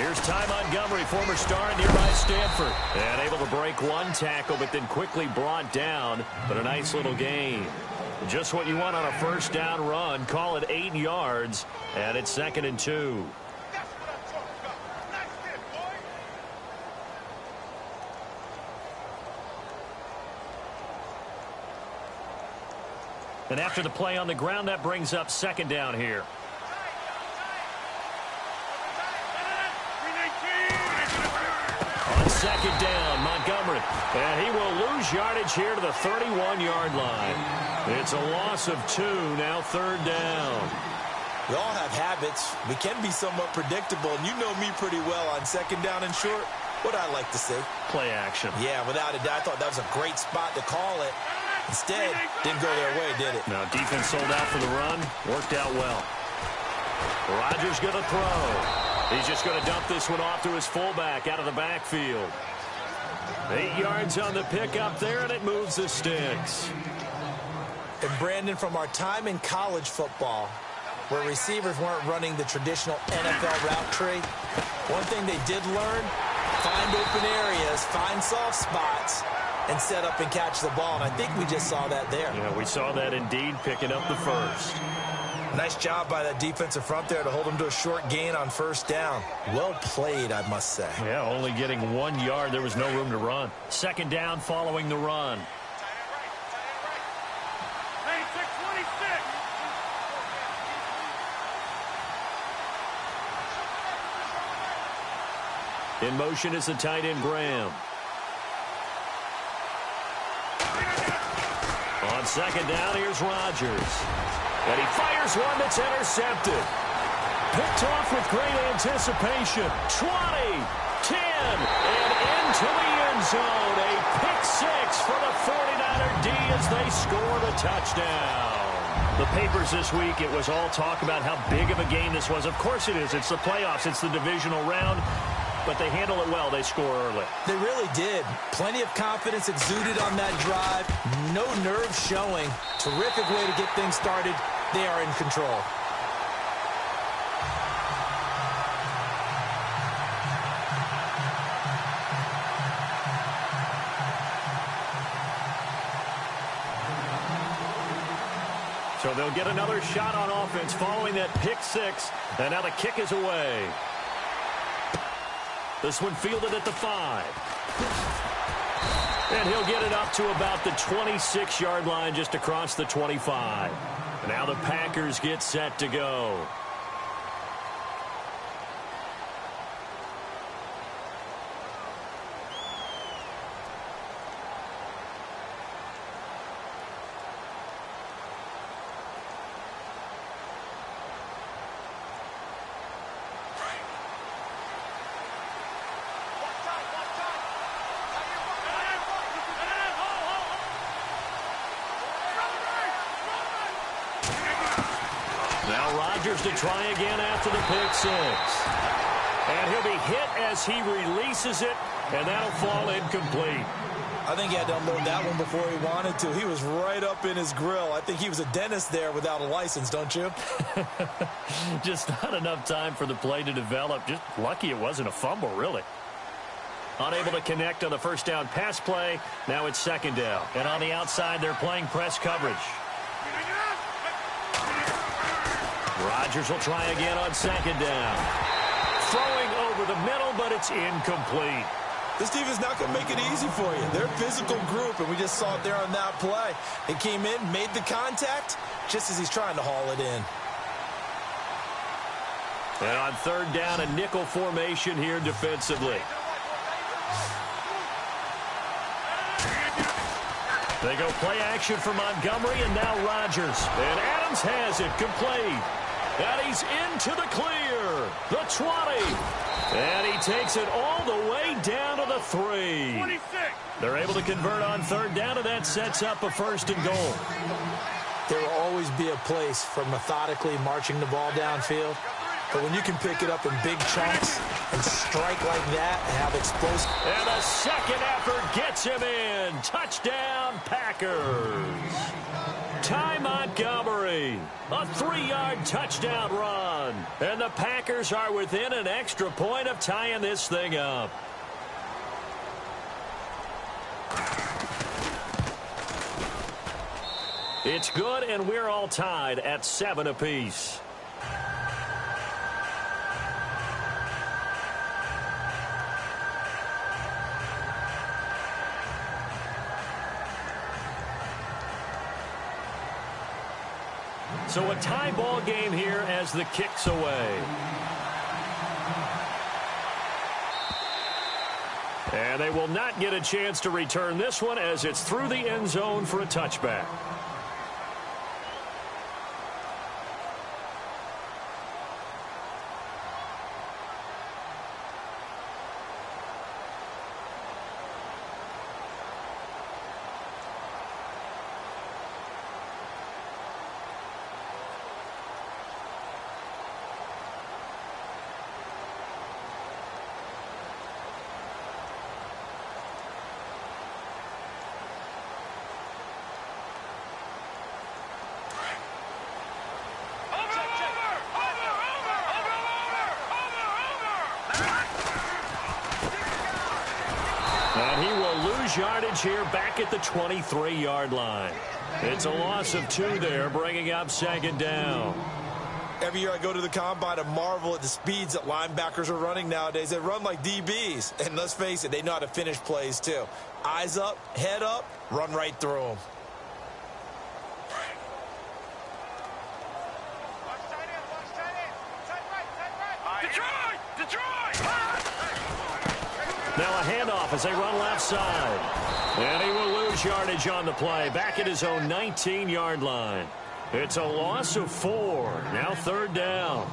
Here's Ty Montgomery, former star in nearby Stanford. And able to break one tackle, but then quickly brought down. But a nice little gain. Just what you want on a first down run. Call it 8 yards. And it's 2nd and 2. And after the play on the ground, that brings up 2nd down here. On 2nd down, Montgomery. And he will lose yardage here to the 31-yard line. It's a loss of 2, now 3rd down. We all have habits. We can be somewhat predictable, and you know me pretty well on 2nd down and short. What I like to say? Play action. Yeah, without a doubt, I thought that was a great spot to call it. Instead, didn't go their way, did it? Now, defense sold out for the run. Worked out well. Rodgers going to throw. He's just going to dump this one off to his fullback out of the backfield. 8 yards on the pickup there, and it moves the sticks. And, Brandon, from our time in college football, where receivers weren't running the traditional NFL route tree, one thing they did learn, find open areas, find soft spots, and set up and catch the ball. And I think we just saw that there. Yeah, we saw that indeed, picking up the first. Nice job by that defensive front there to hold him to a short gain on 1st down. Well played, I must say. Yeah, only getting 1 yard. There was no room to run. 2nd down following the run. In motion is the tight end, Graham. On 2nd down, here's Rodgers. And he fires one that's intercepted. Picked off with great anticipation. 20, 10, and into the end zone. A pick 6 for the 49er D as they score the touchdown. The papers this week, it was all talk about how big of a game this was. Of course it is. It's the playoffs. It's the divisional round. But they handle it well. They score early. They really did. Plenty of confidence exuded on that drive. No nerves showing. Terrific way to get things started. They are in control. So they'll get another shot on offense following that pick 6. And now the kick is away. This one fielded at the 5. And he'll get it up to about the 26-yard line, just across the 25. Now the Packers get set to go. Now Rodgers to try again after the pick 6. And he'll be hit as he releases it, and that'll fall incomplete. I think he had to unload that one before he wanted to. He was right up in his grill. I think he was a dentist there without a license, don't you? Just not enough time for the play to develop. Just lucky it wasn't a fumble, really. Unable to connect on the first down pass play. Now it's 2nd down. And on the outside, they're playing press coverage. Rodgers will try again on 2nd down. Throwing over the middle, but it's incomplete. This defense not going to make it easy for you. They're a physical group, and we just saw it there on that play. It came in, made the contact, just as he's trying to haul it in. And on 3rd down, a nickel formation here defensively. They go play action for Montgomery, and now Rodgers. And Adams has it complete. And he's into the clear. The 20. And he takes it all the way down to the 3. 26. They're able to convert on 3rd down, and that sets up a 1st and goal. There will always be a place for methodically marching the ball downfield. But when you can pick it up in big chunks and strike like that and have explosive. And the second effort gets him in. Touchdown, Packers. Ty Montgomery Montgomery. A 3-yard touchdown run. And the Packers are within an extra point of tying this thing up. It's good, and we're all tied at 7 apiece. So a tie ball game here as the kick's away. And they will not get a chance to return this one as it's through the end zone for a touchback. And he will lose yardage here back at the 23-yard line. It's a loss of 2 there, bringing up 2nd down. Every year I go to the combine and marvel at the speeds that linebackers are running nowadays. They run like DBs. And let's face it, they know how to finish plays too. Eyes up, head up, run right through them. Now a handoff as they run left side. And he will lose yardage on the play, back at his own 19-yard line. It's a loss of 4. Now 3rd down.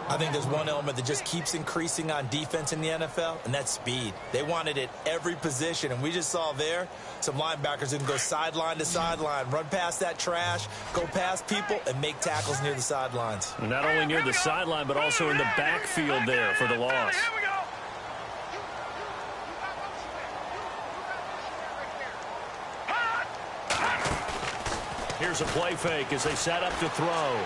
I think there's one element that just keeps increasing on defense in the NFL, and that's speed. They want it at every position, and we just saw there some linebackers who can go sideline to sideline, run past that trash, go past people, and make tackles near the sidelines. And not only near the sideline, but also in the backfield there for the loss. Here's a play fake as they set up to throw.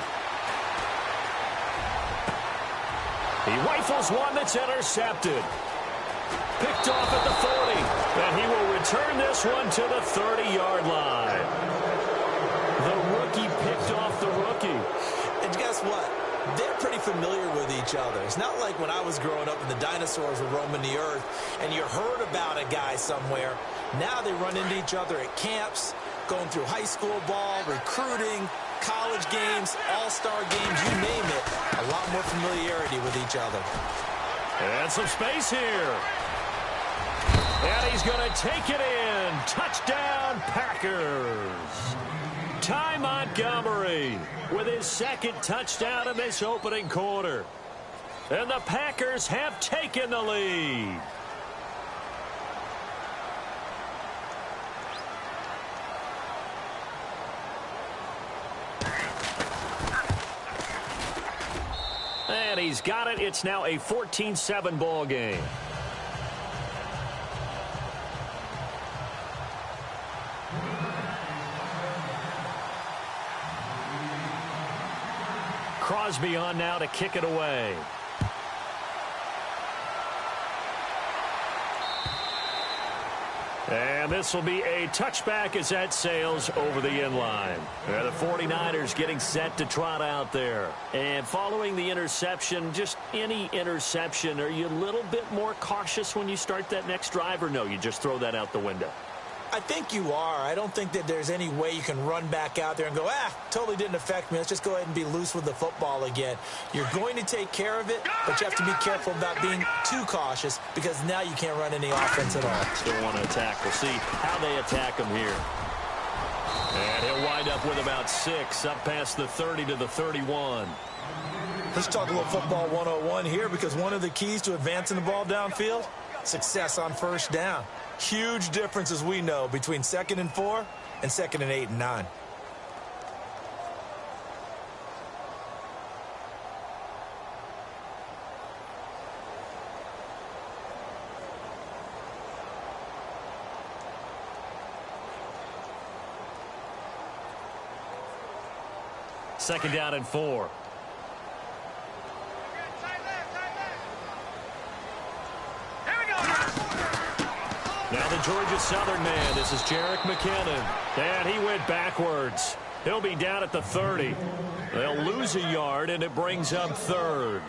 He rifles one that's intercepted. Picked off at the 40. And he will return this one to the 30-yard line. The rookie picked off the rookie. And guess what? They're pretty familiar with each other. It's not like when I was growing up and the dinosaurs were roaming the earth and you heard about a guy somewhere. Now they run into each other at camps, going through high school ball, recruiting, college games, all-star games, you name it. A lot more familiarity with each other. And some space here. And he's going to take it in. Touchdown, Packers. Ty Montgomery with his 2nd touchdown in this opening quarter. And the Packers have taken the lead. And he's got it. It's now a 14-7 ball game. Crosby on now to kick it away. And this will be a touchback as that sails over the end line. The 49ers getting set to trot out there. And following the interception, just any interception, are you a little bit more cautious when you start that next drive, or no, you just throw that out the window? I think you are. I don't think that there's any way you can run back out there and go, totally didn't affect me. Let's just go ahead and be loose with the football again. You're going to take care of it, but you have to be careful about being too cautious because now you can't run any offense at all. Still want to attack. We'll see how they attack him here. And he'll wind up with about 6, up past the 30 to the 31. Let's talk a little football 101 here because one of the keys to advancing the ball downfield, success on first down. Huge difference, as we know, between 2nd and 4 and 2nd and 8 and 9. Second down and 4. Now the Georgia Southern man. This is Jerick McKinnon. And he went backwards. He'll be down at the 30. They'll lose a yard, and it brings up third.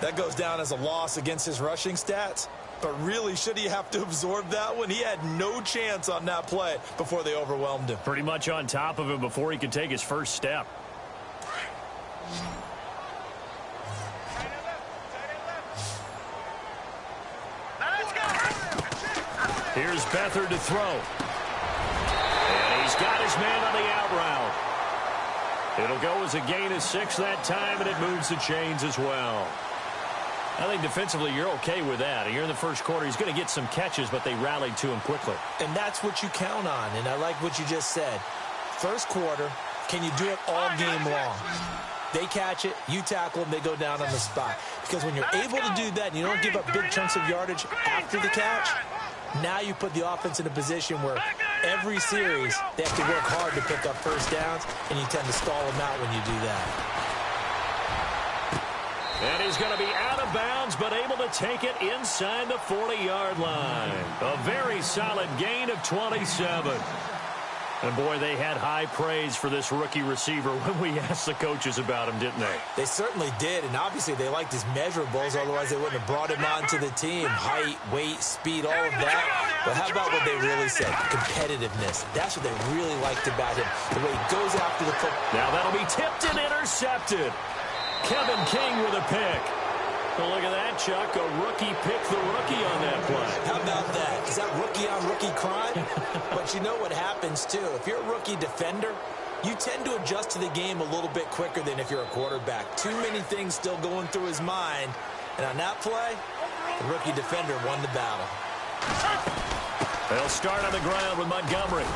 That goes down as a loss against his rushing stats. But really, should he have to absorb that one? He had no chance on that play before they overwhelmed him. Pretty much on top of him before he could take his first step. Here's Beathard to throw. And he's got his man on the out route. It'll go as a gain of 6 that time, and it moves the chains as well. I think defensively you're okay with that. Here in the first quarter, he's going to get some catches, but they rallied to him quickly. And that's what you count on, and I like what you just said. First quarter, can you do it all game long? They catch it, you tackle them, they go down on the spot. Because when you're able to do that and you don't give up big chunks of yardage after the catch, now you put the offense in a position where every series they have to work hard to pick up first downs, and you tend to stall them out when you do that. And he's going to be out of bounds, but able to take it inside the 40-yard line. A very solid gain of 27. And, boy, they had high praise for this rookie receiver when we asked the coaches about him, didn't they? They certainly did, and obviously they liked his measurables, otherwise they wouldn't have brought him onto the team. Height, weight, speed, all of that. But how about what they really said? Competitiveness. That's what they really liked about him, the way he goes after the football. Now that'll be tipped and intercepted. Kevin King with a pick. Well, look at that, Chuck. A rookie picked the rookie on that play. How about that? Is that rookie-on-rookie crime? But you know what happens, too. If you're a rookie defender, you tend to adjust to the game a little bit quicker than if you're a quarterback. Too many things still going through his mind. And on that play, the rookie defender won the battle. They'll start on the ground with Montgomery.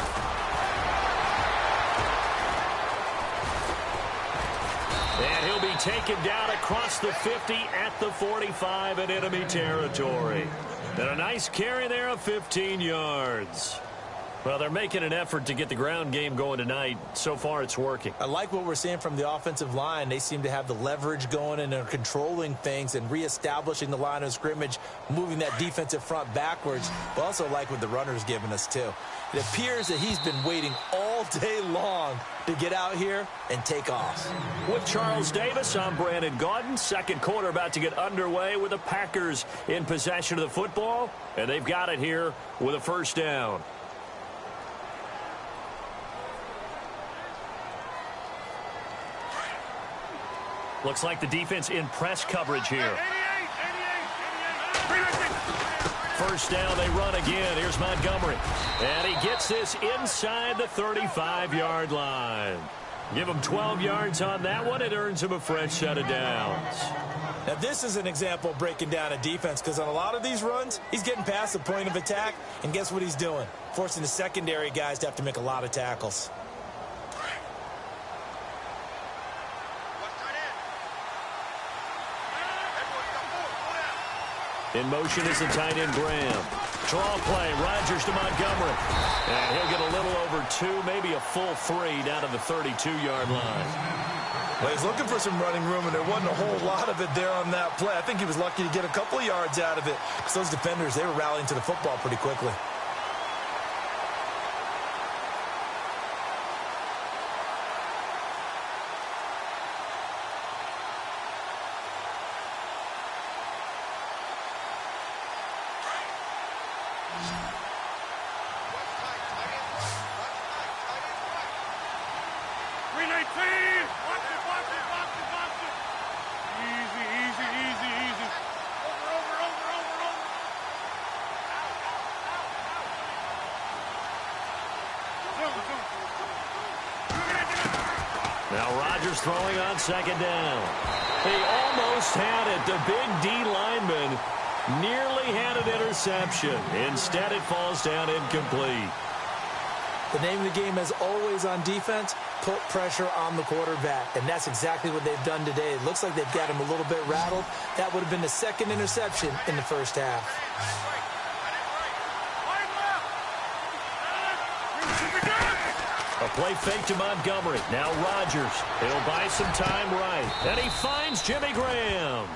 And he'll be taken down across the 50 at the 45 in enemy territory. And a nice carry there of 15 yards. Well, they're making an effort to get the ground game going tonight. So far, it's working. I like what we're seeing from the offensive line. They seem to have the leverage going, and they're controlling things and reestablishing the line of scrimmage, moving that defensive front backwards. But also like what the runner's giving us, too. It appears that he's been waiting all day long to get out here and take off. With Charles Davis, I'm Brandon Gaudin. Second quarter about to get underway with the Packers in possession of the football. And they've got it here with a first down. Looks like the defense in press coverage here. First down, they run again. Here's Montgomery. And he gets this inside the 35-yard line. Give him 12 yards on that one. It earns him a fresh set of downs. Now, this is an example of breaking down a defense, because on a lot of these runs, he's getting past the point of attack, and guess what he's doing? Forcing the secondary guys to have to make a lot of tackles. In motion is the tight end, Graham. Draw play, Rodgers to Montgomery. And he'll get a little over 2, maybe a full 3 down to the 32-yard line. Well, he's looking for some running room, and there wasn't a whole lot of it there on that play. I think he was lucky to get a couple of yards out of it, because those defenders, they were rallying to the football pretty quickly. Now Rodgers throwing on second down. He almost had it. The big D lineman nearly had an interception. Instead, it falls down incomplete. The name of the game, as always on defense, put pressure on the quarterback. And that's exactly what they've done today. It looks like they've got him a little bit rattled. That would have been the second interception in the first half. A play fake to Montgomery. Now Rodgers. He'll buy some time right. And he finds Jimmy Graham.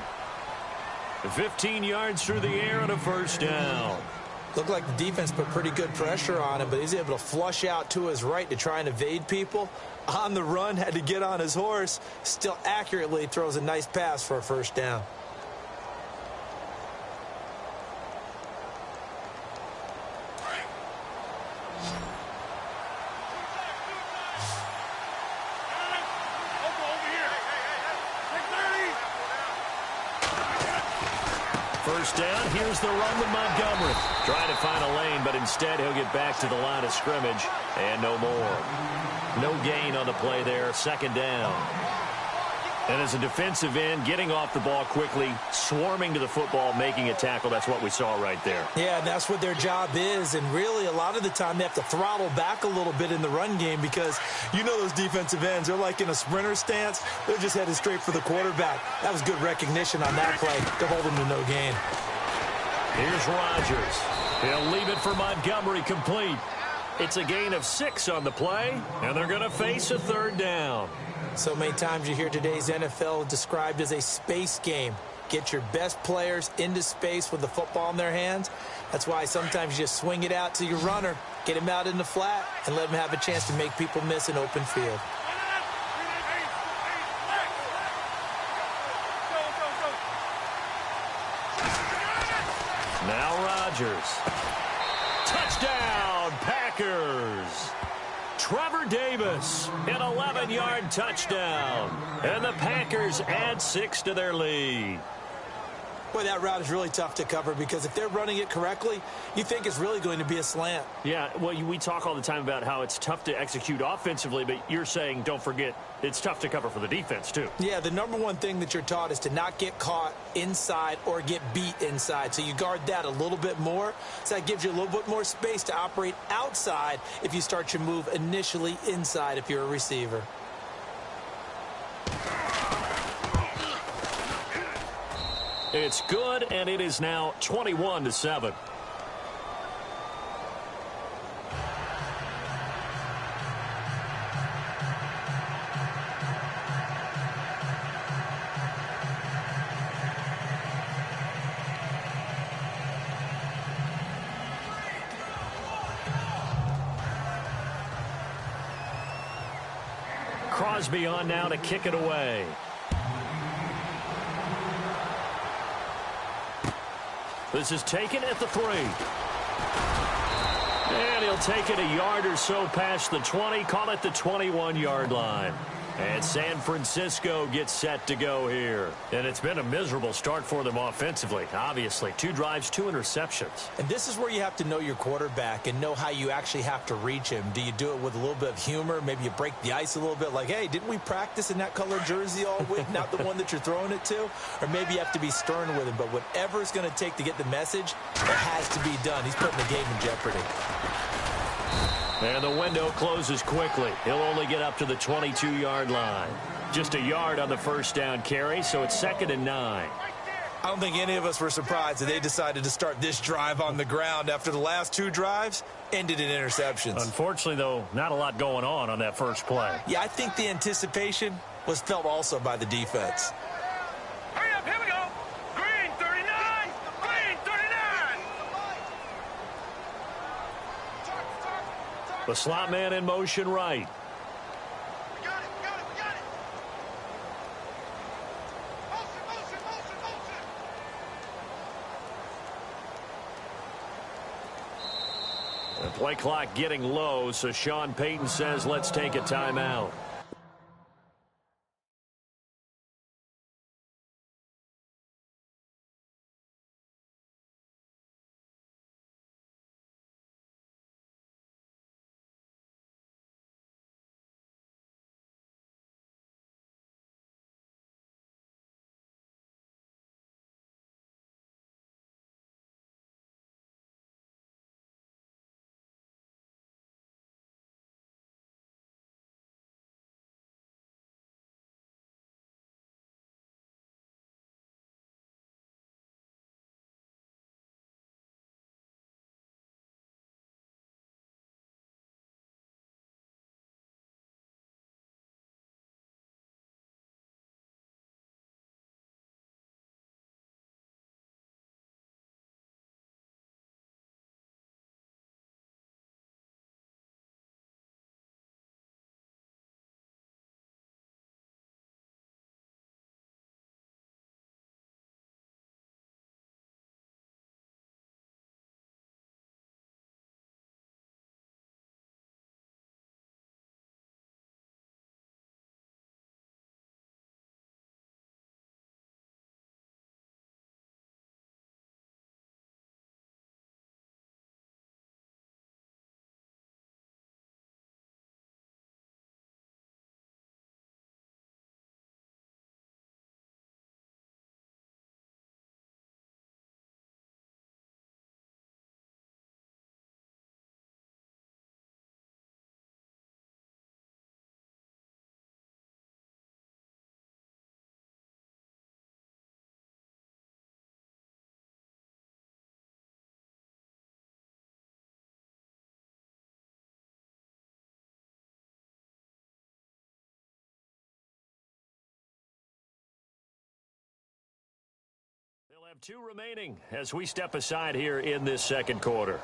15 yards through the air and a first down. Looked like the defense put pretty good pressure on him, but he's able to flush out to his right to try and evade people. On the run, had to get on his horse. Still accurately throws a nice pass for a first down. First down, here's the run with Montgomery. Trying to find a lane, but instead he'll get back to the line of scrimmage. And no more. No gain on the play there, second down. And as a defensive end, getting off the ball quickly, swarming to the football, making a tackle, that's what we saw right there. Yeah, and that's what their job is. And really, a lot of the time, they have to throttle back a little bit in the run game because you know those defensive ends, they're like in a sprinter stance. They're just headed straight for the quarterback. That was good recognition on that play to hold him to no gain. Here's Rodgers. He'll leave it for Montgomery complete. It's a gain of 6 on the play, and they're going to face a third down. So many times you hear today's NFL described as a space game. Get your best players into space with the football in their hands. That's why sometimes you just swing it out to your runner, get him out in the flat, and let him have a chance to make people miss an open field. Now Rodgers. Touchdown, Packers. Trevor Davis, an 11-yard touchdown. And the Packers add 6 to their lead. Boy, that route is really tough to cover because if they're running it correctly, you think it's really going to be a slant. Yeah, well, we talk all the time about how it's tough to execute offensively, but you're saying, don't forget, it's tough to cover for the defense, too. Yeah, the number one thing that you're taught is to not get caught inside or get beat inside. So you guard that a little bit more. So that gives you a little bit more space to operate outside if you start your move initially inside if you're a receiver. It's good, and it is now 21-7. Crosby on now to kick it away. This is taken at the 3. And he'll take it a yard or so past the 20, call it the 21-yard line. And San Francisco gets set to go here. And it's been a miserable start for them offensively, obviously. 2 drives, 2 interceptions. And this is where you have to know your quarterback and know how you actually have to reach him. Do you do it with a little bit of humor? Maybe you break the ice a little bit like, hey, didn't we practice in that color jersey all week? Not the one that you're throwing it to? Or maybe you have to be stern with him. But whatever it's going to take to get the message, it has to be done. He's putting the game in jeopardy. And the window closes quickly. He'll only get up to the 22-yard line. Just a yard on the first down carry, so it's 2nd and 9. I don't think any of us were surprised that they decided to start this drive on the ground after the last 2 drives ended in interceptions. Unfortunately, though, not a lot going on that first play. Yeah, I think the anticipation was felt also by the defense. Hurry up, here we go. Green 39, green 39. The slot man in motion right. We got it, we got it, we got it. Motion, motion, motion, motion. The play clock getting low, so Sean Payton says let's take a timeout. have 2 remaining as we step aside here in this second quarter.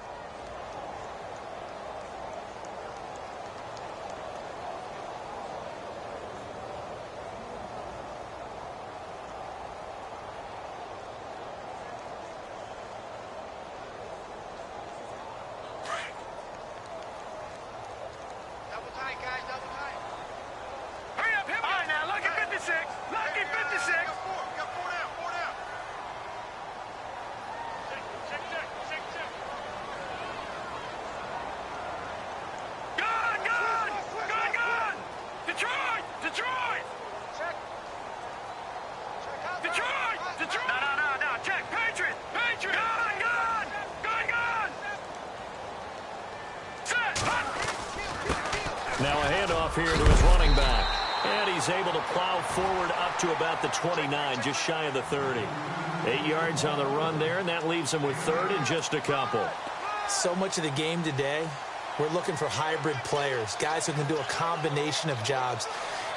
Now a handoff here to his running back. And he's able to plow forward up to about the 29, just shy of the 30. 8 yards on the run there, and that leaves him with third and just a couple. So much of the game today, we're looking for hybrid players, guys who can do a combination of jobs.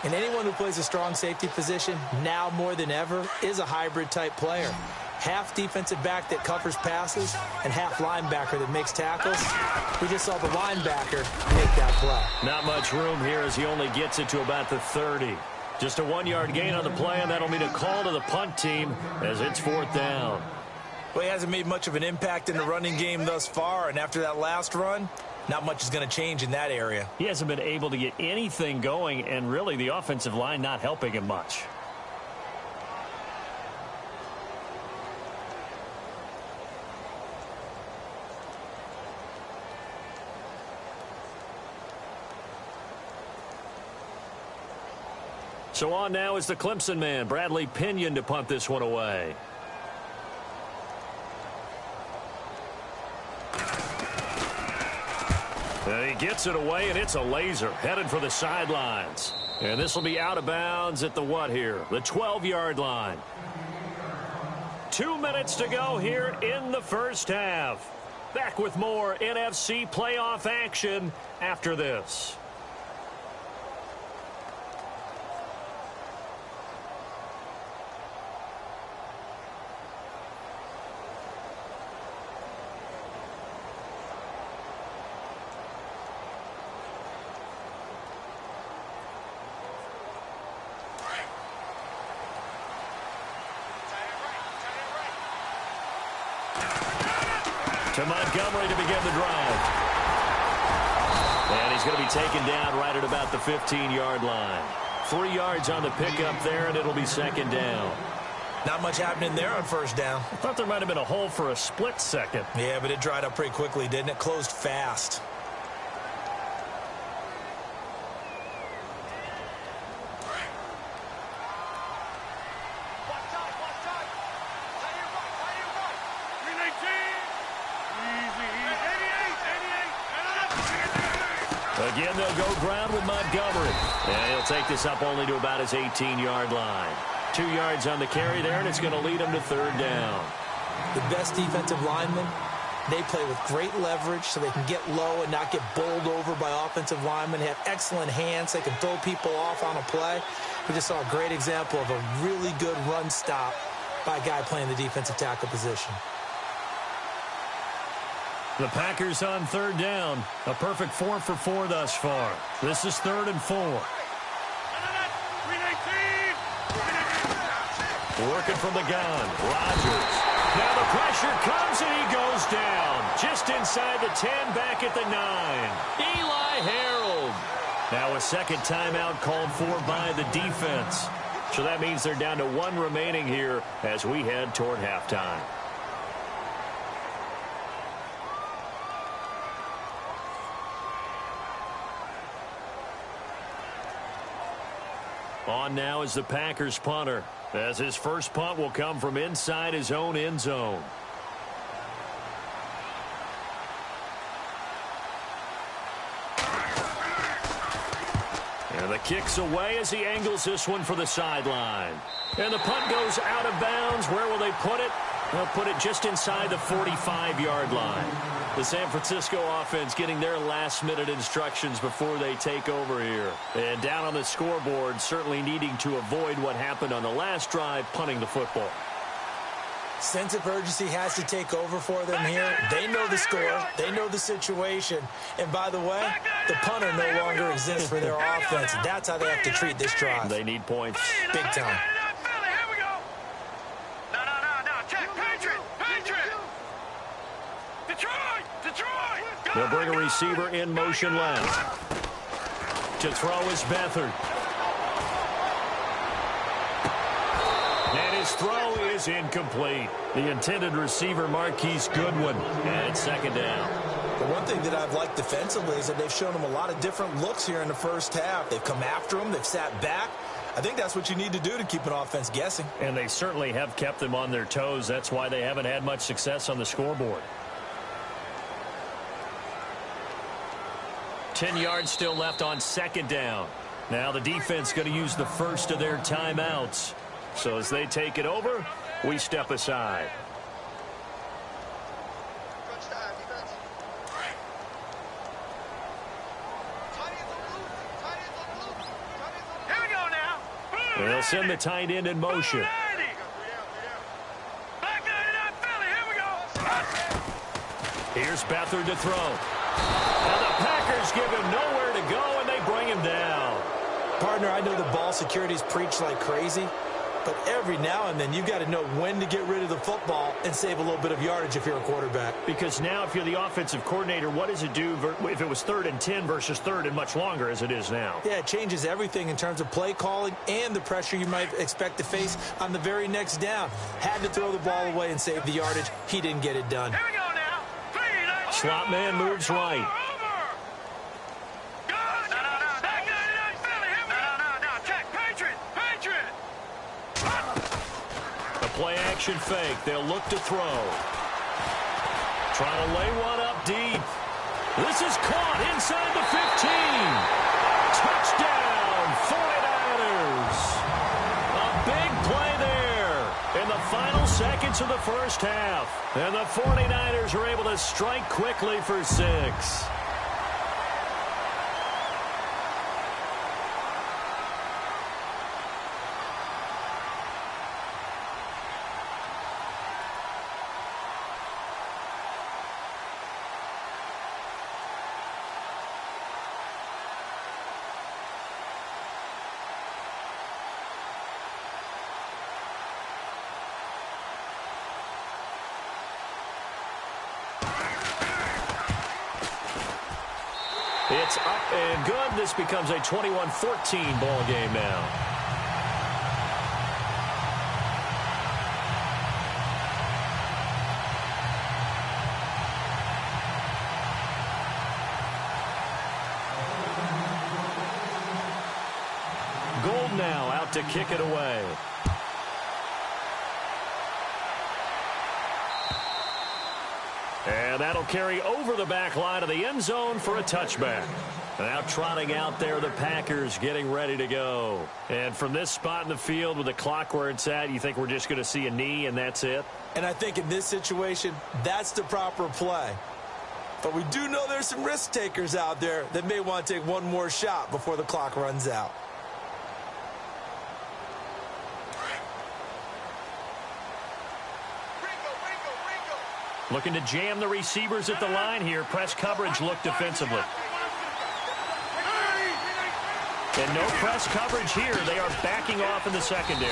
And anyone who plays a strong safety position, now more than ever, is a hybrid-type player. Half defensive back that covers passes and half linebacker that makes tackles. We just saw the linebacker make that play. Not much room here as he only gets it to about the 30. Just a 1-yard gain on the play, and that'll mean a call to the punt team as it's 4th down. Well, he hasn't made much of an impact in the running game thus far, and after that last run, not much is going to change in that area. He hasn't been able to get anything going, and really the offensive line not helping him much. So on now is the Clemson man, Bradley Pinion, to punt this one away. And he gets it away, and it's a laser headed for the sidelines. And this will be out of bounds at the what here? The 12-yard line. 2 minutes to go here in the first half. Back with more NFC playoff action after this. To Montgomery to begin the drive. And he's going to be taken down right at about the 15-yard line. 3 yards on the pickup there, and it'll be 2nd down. Not much happening there on 1st down. I thought there might have been a hole for a split second. Yeah, but it dried up pretty quickly, didn't it? Closed fast. Again, they'll go ground with Montgomery. And he'll take this up only to about his 18-yard line. 2 yards on the carry there, and it's going to lead him to 3rd down. The best defensive linemen, they play with great leverage so they can get low and not get bowled over by offensive linemen. They have excellent hands. They can throw people off on a play. We just saw a great example of a really good run stop by a guy playing the defensive tackle position. The Packers on 3rd down. A perfect 4 for 4 thus far. This is 3rd and 4. Working from the gun. Rodgers. Now the pressure comes and he goes down. Just inside the 10, back at the 9. Eli Harold. Now a second timeout called for by the defense. So that means they're down to 1 remaining here as we head toward halftime. On now is the Packers punter, as his first punt will come from inside his own end zone. And the kick's away as he angles this one for the sideline. And the punt goes out of bounds. Where will they put it? They'll put it just inside the 45-yard line. The San Francisco offense getting their last-minute instructions before they take over here. And down on the scoreboard, certainly needing to avoid what happened on the last drive, punting the football. Sense of urgency has to take over for them here. They know the score. They know the situation. And by the way, the punter no longer exists for their offense. That's how they have to treat this drive. They need points. Big time. They'll bring a receiver in motion left. To throw is Beathard. And his throw is incomplete. The intended receiver, Marquise Goodwin. And it's second down. The one thing that I've liked defensively is that they've shown him a lot of different looks here in the first half. They've come after him. They've sat back. I think that's what you need to do to keep an offense guessing. And they certainly have kept them on their toes. That's why they haven't had much success on the scoreboard. 10 yards still left on second down. Now the defense going to use the first of their timeouts. So as they take it over, we step aside. They'll send the tight end in motion. Here's Beathard to throw. And the Packers give him nowhere to go, and they bring him down. Partner, I know the ball security's preached like crazy, but every now and then you've got to know when to get rid of the football and save a little bit of yardage if you're a quarterback. Because now if you're the offensive coordinator, what does it do if it was 3rd and 10 versus 3rd and much longer as it is now? Yeah, it changes everything in terms of play calling and the pressure you might expect to face on the very next down. Had to throw the ball away and save the yardage. He didn't get it done. Here we go now. Slot man moves right. Play action fake. They'll look to throw. Trying to lay one up deep. This is caught inside the 15. Touchdown, 49ers. A big play there in the final seconds of the first half. And the 49ers are able to strike quickly for 6. It's up and good. This becomes a 21-14 ball game now. Gold now out to kick it away. And that'll carry over the back line of the end zone for a touchback. Now trotting out there, the Packers getting ready to go. And from this spot in the field with the clock where it's at, you think we're just going to see a knee and that's it? And I think in this situation, that's the proper play. But we do know there's some risk takers out there that may want to take one more shot before the clock runs out. Looking to jam the receivers at the line here. Press coverage look defensively. And no press coverage here. They are backing off in the secondary.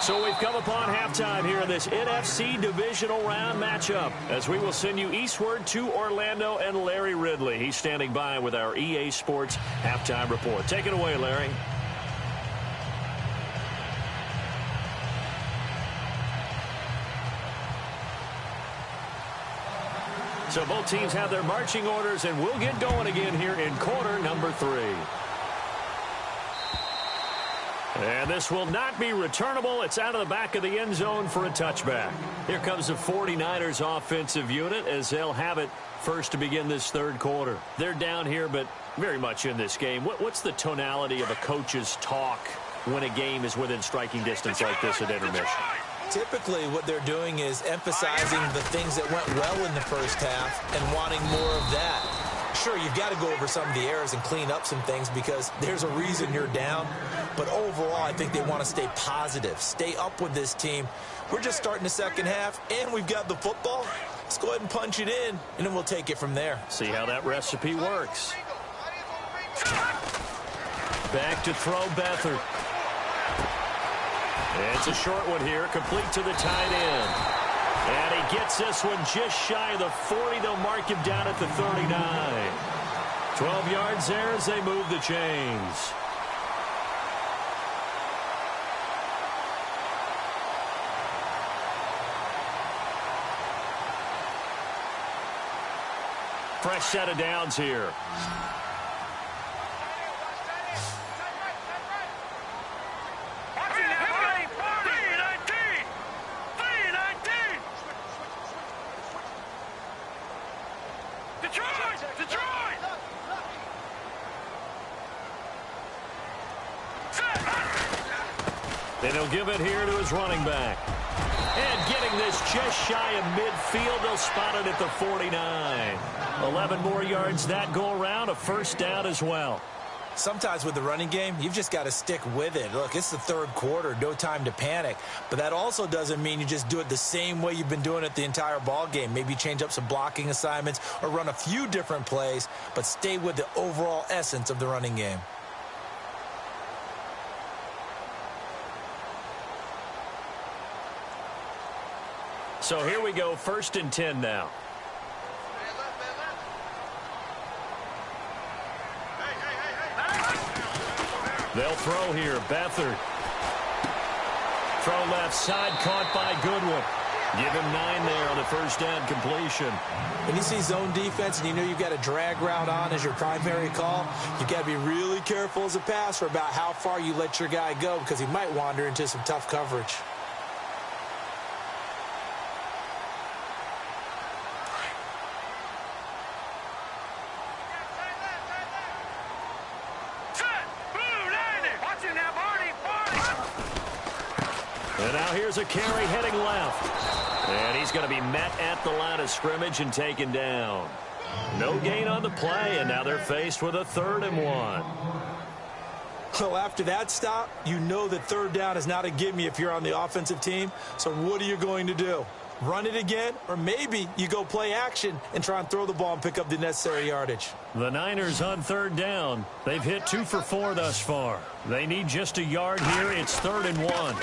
So we've come upon halftime here in this NFC divisional round matchup as we will send you eastward to Orlando and Larry Ridley. He's standing by with our EA Sports halftime report. Take it away, Larry. So both teams have their marching orders, and we'll get going again here in quarter number 3. And this will not be returnable. It's out of the back of the end zone for a touchback. Here comes the 49ers offensive unit as they'll have it first to begin this third quarter. They're down here, but very much in this game. What's the tonality of a coach's talk when a game is within striking distance like this at intermission? Typically, what they're doing is emphasizing the things that went well in the first half and wanting more of that. Sure, you've got to go over some of the errors and clean up some things because there's a reason you're down. But overall, I think they want to stay positive, stay up with this team. We're just starting the second half, and we've got the football. Let's go ahead and punch it in, and then we'll take it from there. See how that recipe works. Back to throw Beathard. It's a short one here, complete to the tight end. And he gets this one just shy of the 40. They'll mark him down at the 39. 12 yards there as they move the chains. Fresh set of downs here. And he'll give it here to his running back. And getting this just shy of midfield, they'll spot it at the 49. 11 more yards that go around, a first down as well. Sometimes with the running game, you've just got to stick with it. Look, it's the third quarter, no time to panic. But that also doesn't mean you just do it the same way you've been doing it the entire ball game. Maybe change up some blocking assignments or run a few different plays, but stay with the overall essence of the running game. So here we go, 1st and 10 now. They'll throw here. Beathard. Throw left side, caught by Goodwin. Give him 9 there on the first down completion. When you see zone defense and you know you've got a drag route on as your primary call, you've got to be really careful as a passer about how far you let your guy go because he might wander into some tough coverage. And now here's a carry heading left. And he's going to be met at the line of scrimmage and taken down. No gain on the play, and now they're faced with a 3rd and 1. Well, after that stop, you know that 3rd down is not a gimme if you're on the offensive team. So what are you going to do? Run it again? Or maybe you go play action and try and throw the ball and pick up the necessary yardage. The Niners on 3rd down. They've hit 2 for 4 thus far. They need just a yard here. It's 3rd and 1.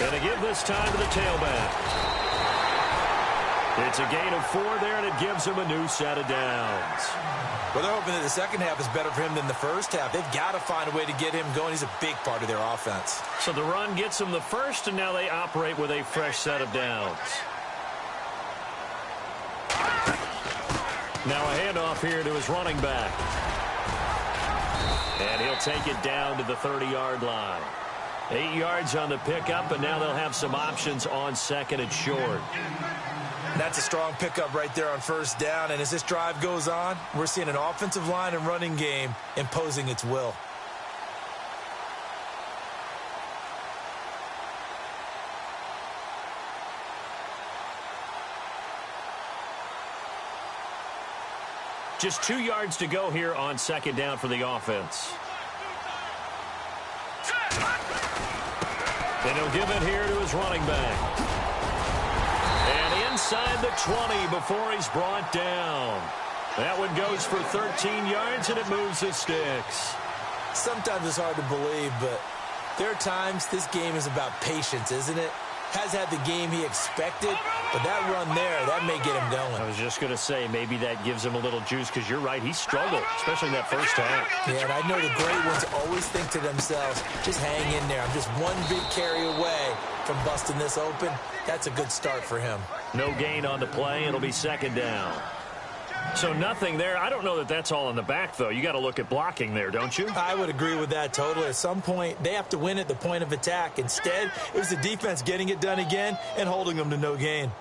And to give this time to the tailback. It's a gain of 4 there, and it gives him a new set of downs. Well, they're hoping that the second half is better for him than the first half. They've got to find a way to get him going. He's a big part of their offense. So the run gets them the first, and now they operate with a fresh set of downs. Now a handoff here to his running back. And he'll take it down to the 30-yard line. 8 yards on the pickup, and now they'll have some options on 2nd and short. That's a strong pickup right there on 1st down. And as this drive goes on, we're seeing an offensive line and running game imposing its will. Just 2 yards to go here on 2nd down for the offense. And he'll give it here to his running back. And inside the 20 before he's brought down. That one goes for 13 yards, and it moves the sticks. Sometimes it's hard to believe, but there are times this game is about patience, isn't it? Has had the game he expected, but that run there, that may get him going. I was just going to say, maybe that gives him a little juice, because you're right, he struggled, especially in that first half. Yeah, and I know the great ones always think to themselves, just hang in there. I'm just one big carry away from busting this open. That's a good start for him. No gain on the play. It'll be 2nd down. So nothing there. I don't know that that's all in the back, though. You got to look at blocking there, don't you? I would agree with that totally. At some point, they have to win at the point of attack. Instead, it was the defense getting it done again and holding them to no gain.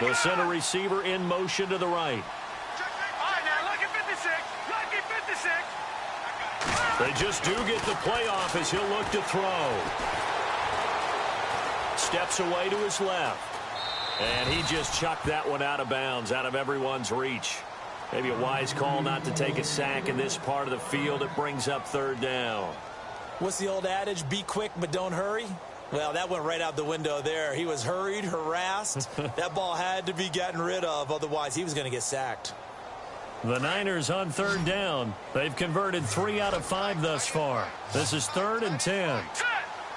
The center receiver in motion to the right. All right, now, lucky 56. Lucky 56. They just do get the play off as he'll look to throw. Steps away to his left. And he just chucked that one out of bounds, out of everyone's reach. Maybe a wise call not to take a sack in this part of the field. It brings up third down. What's the old adage? Be quick, but don't hurry. Well, that went right out the window there. He was hurried, harassed. That ball had to be gotten rid of. Otherwise, he was going to get sacked. The Niners on third down. They've converted 3 out of 5 thus far. This is 3rd and 10. Set.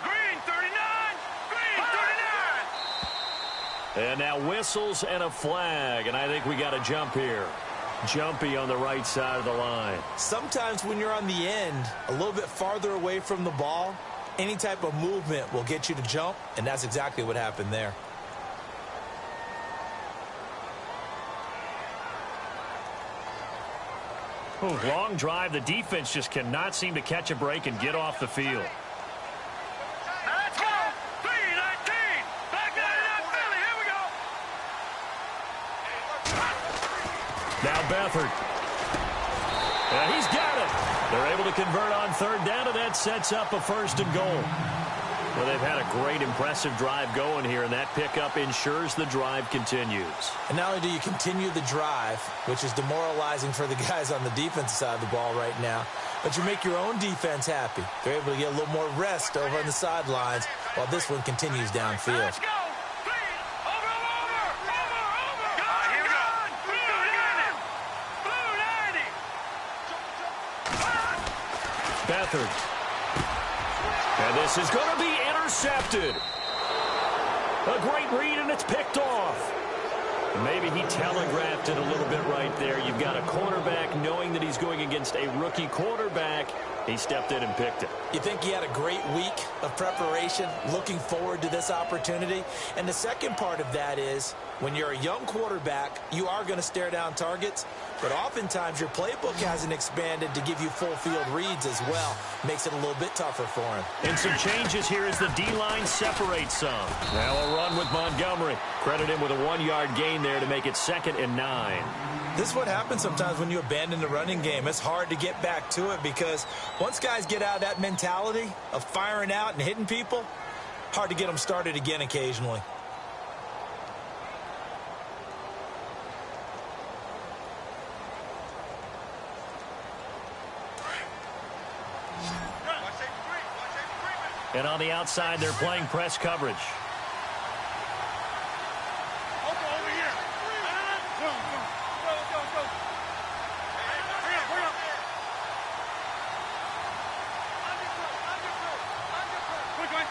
Green 39. Green 39. And now whistles and a flag. And I think we got a jump here. Jumpy on the right side of the line. Sometimes when you're on the end, a little bit farther away from the ball, any type of movement will get you to jump, and that's exactly what happened there. Ooh, long drive. The defense just cannot seem to catch a break and get off the field. Now let's go. 3-19. Back out of that Philly. Here we go. Now Beathard. And he's got it. They're able to convert on third down, and that sets up a 1st and goal. Well, they've had a great, impressive drive going here, and that pickup ensures the drive continues. And not only do you continue the drive, which is demoralizing for the guys on the defensive side of the ball right now, but you make your own defense happy. They're able to get a little more rest over on the sidelines while this one continues downfield. Let's go. Clean. Over. Here we go. Blue 90. Beathard. And this is going to be intercepted. A great read, and it's picked off. Maybe he telegraphed it a little bit right there. You've got a cornerback knowing that he's going against a rookie quarterback. He stepped in and picked it. You think he had a great week of preparation, looking forward to this opportunity? And the second part of that is, when you're a young quarterback, you are going to stare down targets, but oftentimes your playbook hasn't expanded to give you full field reads as well. Makes it a little bit tougher for him. And some changes here as the D-line separates some. Now a run with Montgomery. Credit him with a 1-yard gain there to make it 2nd and 9. This is what happens sometimes when you abandon the running game. It's hard to get back to it because once guys get out of that mentality of firing out and hitting people, hard to get them started again occasionally. And on the outside, they're playing press coverage. Over here. Go. Quick.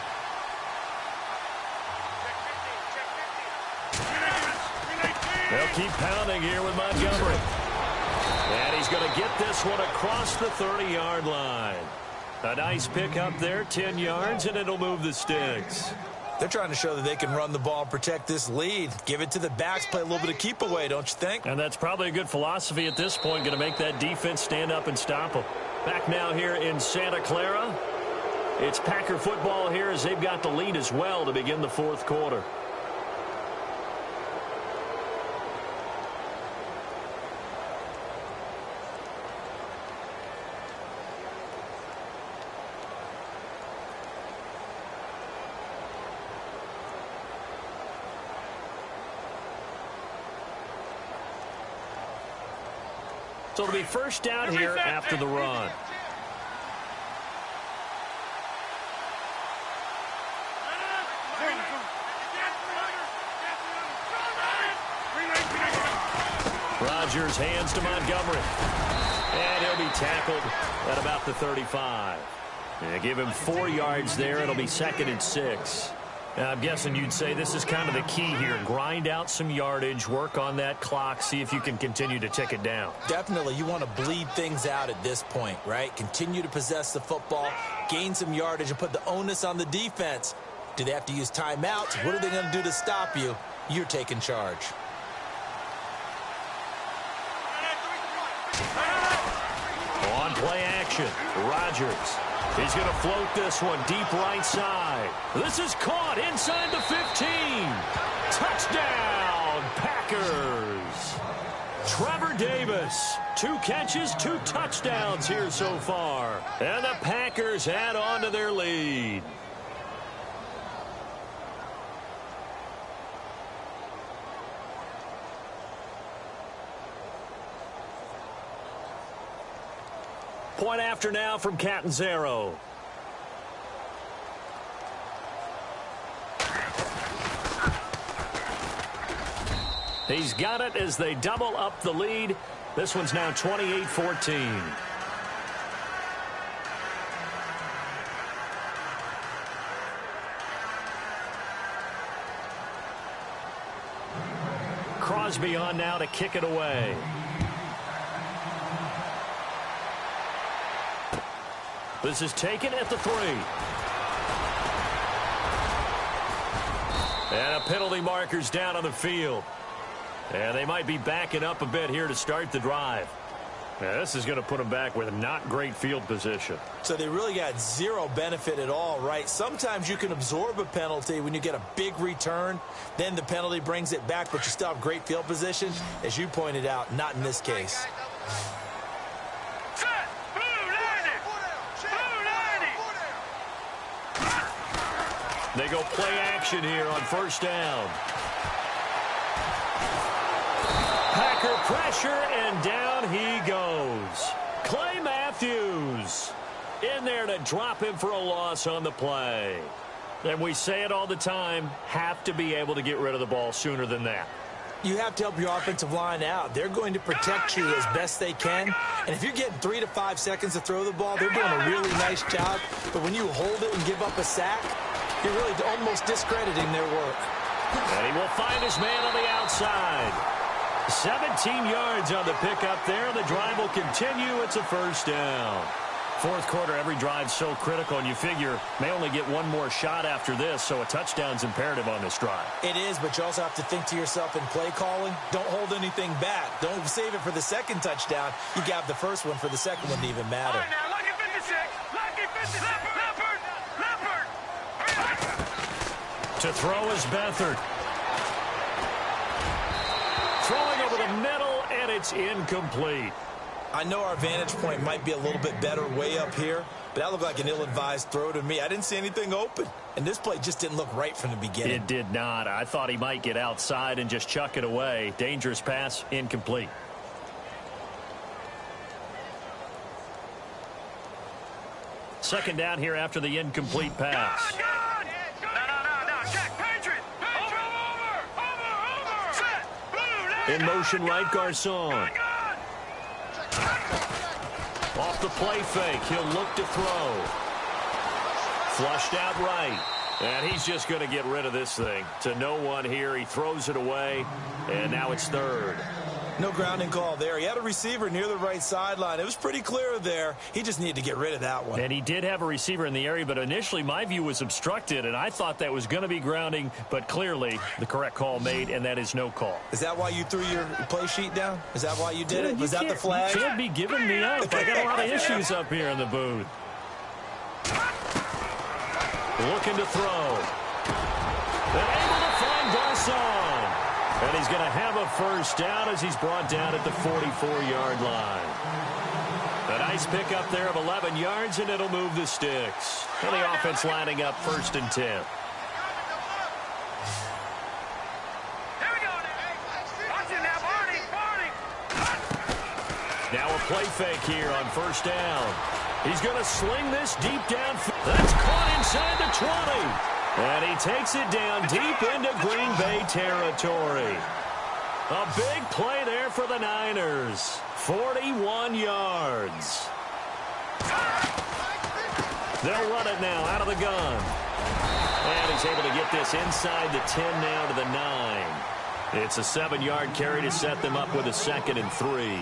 They'll keep pounding here with Montgomery. And he's going to get this one across the 30-yard line. A nice pickup there, 10 yards, and it'll move the sticks. They're trying to show that they can run the ball and protect this lead. Give it to the backs, play a little bit of keep away, don't you think? And that's probably a good philosophy at this point, going to make that defense stand up and stop them. Back now here in Santa Clara. It's Packer football here as they've got the lead as well to begin the 4th quarter. So it'll be first down here after the run. Rodgers hands to Montgomery. And he'll be tackled at about the 35. And give him 4 yards there. It'll be 2nd and 6. Now, I'm guessing you'd say this is kind of the key here. Grind out some yardage, work on that clock, see if you can continue to tick it down. Definitely. You want to bleed things out at this point, right? Continue to possess the football, gain some yardage, and put the onus on the defense. Do they have to use timeouts? What are they going to do to stop you? You're taking charge. On play action, Rodgers. He's going to float this one deep right side. This is caught inside the 15. Touchdown, Packers. Trevor Davis, 2 catches, 2 touchdowns here so far. And the Packers add on to their lead. Point after now from Catanzaro. He's got it as they double up the lead. This one's now 28-14. Crosby on now to kick it away. This is taken at the 3. And a penalty marker's down on the field. And they might be backing up a bit here to start the drive. Now, this is going to put them back with not great field position. So they really got zero benefit at all, right? Sometimes you can absorb a penalty when you get a big return. Then the penalty brings it back, but you still have great field position. As you pointed out, not in this case. They go play action here on first down. Packer pressure, and down he goes. Clay Matthews in there to drop him for a loss on the play. And we say it all the time, have to be able to get rid of the ball sooner than that. You have to help your offensive line out. They're going to protect you as best they can. And if you're getting 3 to 5 seconds to throw the ball, they're doing a really nice job. But when you hold it and give up a sack, you're really almost discrediting their work. And he will find his man on the outside. 17 yards on the pickup there. The drive will continue. It's a first down. Fourth quarter, every drive's so critical, and you figure may only get one more shot after this, so a touchdown's imperative on this drive. It is, but you also have to think to yourself in play calling, don't hold anything back. Don't save it for the second touchdown. You got the first one for the second one to even matter. All right, now, lucky 56. Lucky 56. Leopard. To throw is Beathard. Throwing over the middle, and it's incomplete. I know our vantage point might be a little bit better way up here, but that looked like an ill-advised throw to me. I didn't see anything open, and this play just didn't look right from the beginning. It did not. I thought he might get outside and just chuck it away. Dangerous pass, incomplete. Second down here after the incomplete pass. No. Check. Patriot. Over. Set. Blue. In motion right, Garcon. Off the play fake, he'll look to throw. Flushed out right. And he's just going to get rid of this thing. To no one here, he throws it away, and now it's third. No grounding call there. He had a receiver near the right sideline. It was pretty clear there. He just needed to get rid of that one. And he did have a receiver in the area, but initially my view was obstructed, and I thought that was going to be grounding, but clearly the correct call made, and that is no call. Is that why you threw your play sheet down? Is that why you did it? Was that the flag? You can't be giving me up. I got a lot of issues up here in the booth. Looking to throw. And able to find Garcon. And he's going to have a first down as he's brought down at the 44-yard line. A nice pickup there of 11 yards, and it'll move the sticks. And the offense lining up 1st and 10. Here we go. Watch it now, Barney. Now a play fake here on first down. He's going to sling this deep down. That's caught inside the 20. And he takes it down deep into Green Bay territory. A big play there for the Niners. 41 yards. They'll run it now out of the gun. And he's able to get this inside the 10 now to the 9. It's a 7-yard carry to set them up with a 2nd and 3.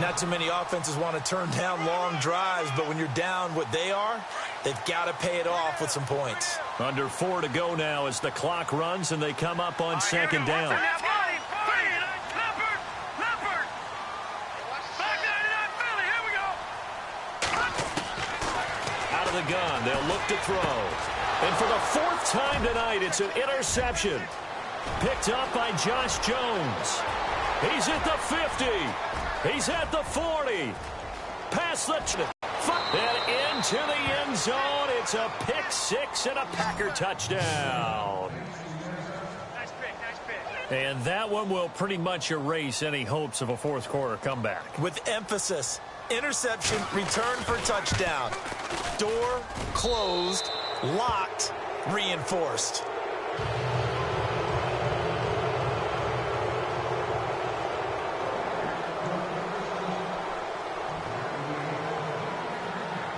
Not too many offenses want to turn down long drives, but when you're down what they are, they've got to pay it off with some points. Under 4 to go now as the clock runs and they come up on 2nd down. Leopard. Back 99 Philly. Here we go. Out of the gun, they'll look to throw. And for the 4th time tonight, it's an interception. Picked up by Josh Jones. He's at the 50. He's at the 40. Past the... And into the end zone. It's a pick six and a Packer touchdown. Nice pick. And that one will pretty much erase any hopes of a fourth quarter comeback. With emphasis. Interception, return for touchdown. Door closed, locked, reinforced.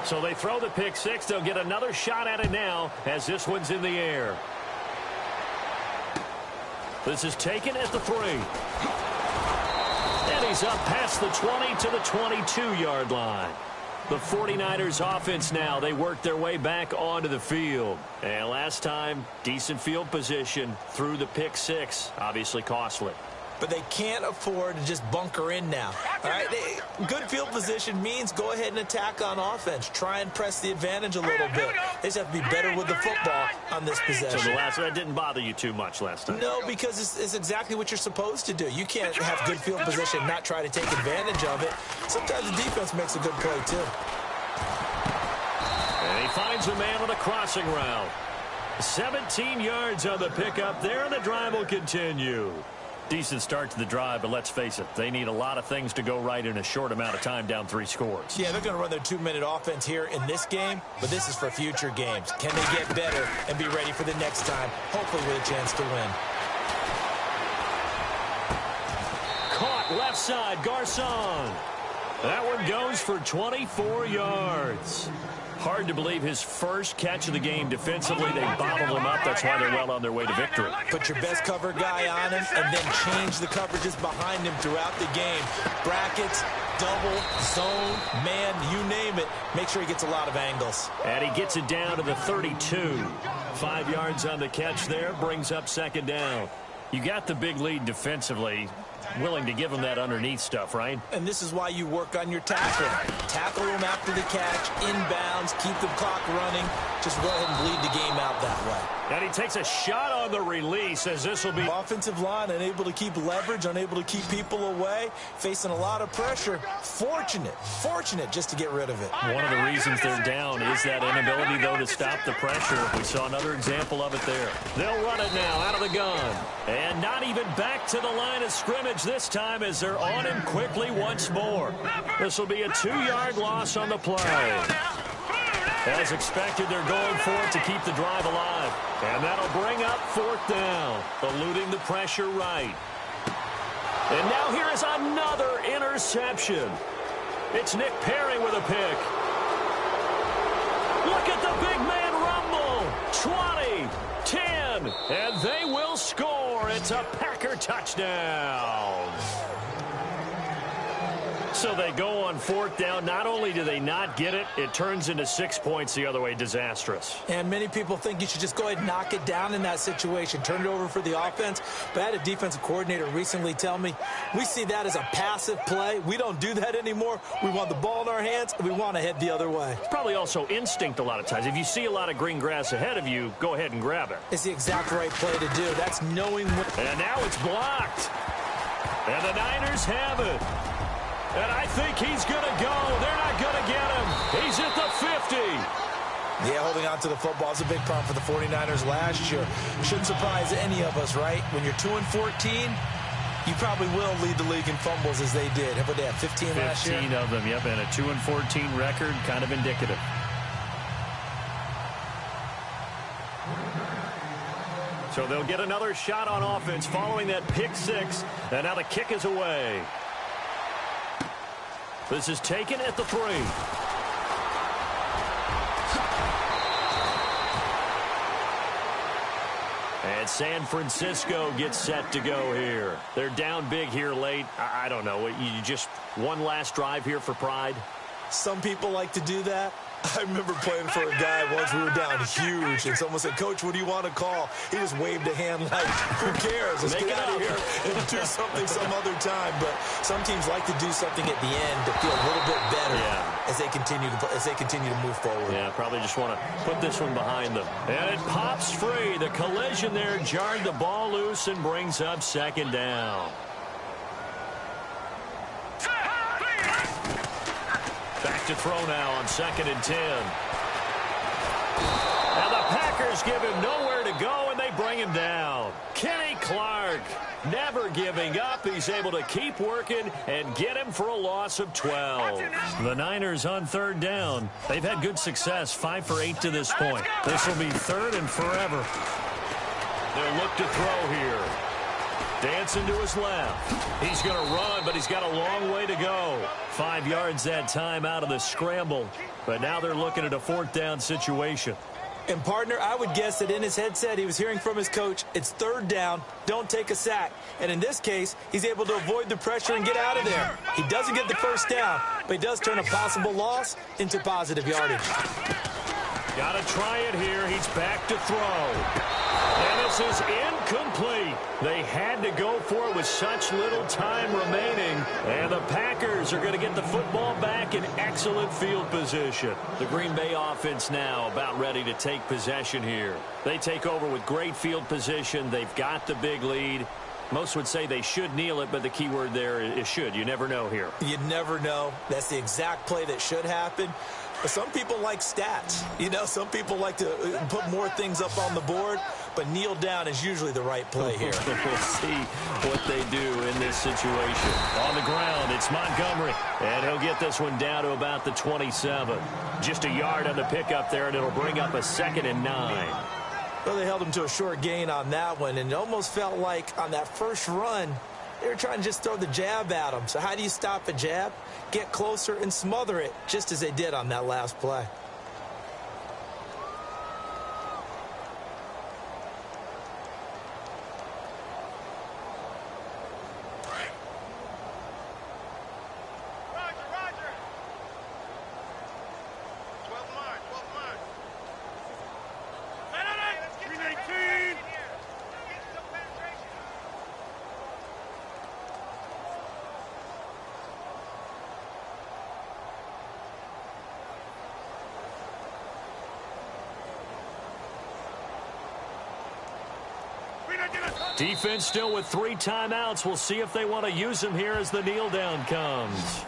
So they throw the pick six. They'll get another shot at it now as this one's in the air. This is taken at the 3. And he's up past the 20 to the 22-yard line. The 49ers offense now, they work their way back onto the field. And last time, decent field position through the pick six. Obviously costly. But they can't afford to just bunker in now. All right, good field position means go ahead and attack on offense. Try and press the advantage a little bit. They just have to be better with the football on this possession. So the last one didn't bother you too much last time? No, because it's exactly what you're supposed to do. You can't have good field position and not try to take advantage of it. Sometimes the defense makes a good play, too. And he finds a man on a crossing route. 17 yards on the pickup there, and the drive will continue. Decent start to the drive, but let's face it, they need a lot of things to go right in a short amount of time, down 3 scores. Yeah, they're going to run their 2-minute offense here in this game, but this is for future games. Can they get better and be ready for the next time, hopefully with a chance to win? Caught left side, Garcon. That one goes for 24 yards. Hard to believe his first catch of the game defensively. They bottled him up. That's why they're well on their way to victory. Put your best cover guy on him and then change the coverages behind him throughout the game. Brackets, double, zone, man, you name it. Make sure he gets a lot of angles. And he gets it down to the 32. 5 yards on the catch there. Brings up second down. You got the big lead defensively. Willing to give him that underneath stuff, right? And this is why you work on your tackle. Tackle him after the catch, inbounds, keep the clock running. Just go ahead and bleed the game out that way. And he takes a shot on the release as this will be... Offensive line unable to keep leverage, unable to keep people away, facing a lot of pressure. Fortunate just to get rid of it. One of the reasons they're down is that inability, though, to stop the pressure. We saw another example of it there. They'll run it now out of the gun. And not even back to the line of scrimmage this time as they're on him quickly once more. This will be a 2-yard loss on the play. As expected, they're going for it to keep the drive alive. And that'll bring up 4th down, eluding the pressure right. And now here is another interception. It's Nick Perry with a pick. Look at the big man rumble. 20, 10, and they will score. It's a Packer touchdown. So they go on 4th down. Not only do they not get it, it turns into 6 points the other way. Disastrous. And many people think you should just go ahead and knock it down in that situation. Turn it over for the offense. But I had a defensive coordinator recently tell me, we see that as a passive play. We don't do that anymore. We want the ball in our hands, and we want to head the other way. It's probably also instinct a lot of times. If you see a lot of green grass ahead of you, go ahead and grab it. It's the exact right play to do. That's knowing what... And now it's blocked. And the Niners have it. And I think he's going to go. They're not going to get him. He's at the 50. Yeah, holding on to the football is a big problem for the 49ers last year. Shouldn't surprise any of us, right? When you're 2-14, you probably will lead the league in fumbles as they did. What, they had 15 last year? 15 of them, yep, and a 2-14 record, kind of indicative. So they'll get another shot on offense following that pick six. And now the kick is away. This is taken at the 3. And San Francisco gets set to go here. They're down big here late. I don't know. You just one last drive here for pride? Some people like to do that. I remember playing for a guy once. We were down huge, and someone said, "Coach, what do you want to call?" He just waved a hand like, "Who cares? Let's get out of here and do something some other time." But some teams like to do something at the end to feel a little bit better as they continue to move forward. Yeah, probably just want to put this one behind them. And it pops free. The collision there jarred the ball loose and brings up second down. Back to throw now on 2nd and 10. And the Packers give him nowhere to go, and they bring him down. Kenny Clark, never giving up. He's able to keep working and get him for a loss of 12. The Niners on 3rd down. They've had good success, 5 for 8 to this point. This will be 3rd and forever. They'll look to throw here. Dancing to his left. He's going to run, but he's got a long way to go. 5 yards that time out of the scramble. But now they're looking at a 4th down situation. And, partner, I would guess that in his headset he was hearing from his coach, it's 3rd down, don't take a sack. And in this case, he's able to avoid the pressure and get out of there. He doesn't get the 1st down, but he does turn a possible loss into positive yardage. Got to try it here. He's back to throw. And this is incomplete. They had to go for it with such little time remaining. And the Packers are going to get the football back in excellent field position. The Green Bay offense now about ready to take possession here. They take over with great field position. They've got the big lead. Most would say they should kneel it, but the key word there is should. You never know here. You never know. That's the exact play that should happen. But some people like stats. You know, some people like to put more things up on the board, but kneel down is usually the right play here. We'll see what they do in this situation. On the ground, it's Montgomery, and he'll get this one down to about the 27. Just a yard on the pickup there, and it'll bring up a 2nd and 9. Well, they held him to a short gain on that one, and it almost felt like on that first run, they were trying to just throw the jab at him. So how do you stop a jab? Get closer and smother it, just as they did on that last play. Roger. 12 mark. 319. Defense still with 3 timeouts. We'll see if they want to use them here as the kneel down comes.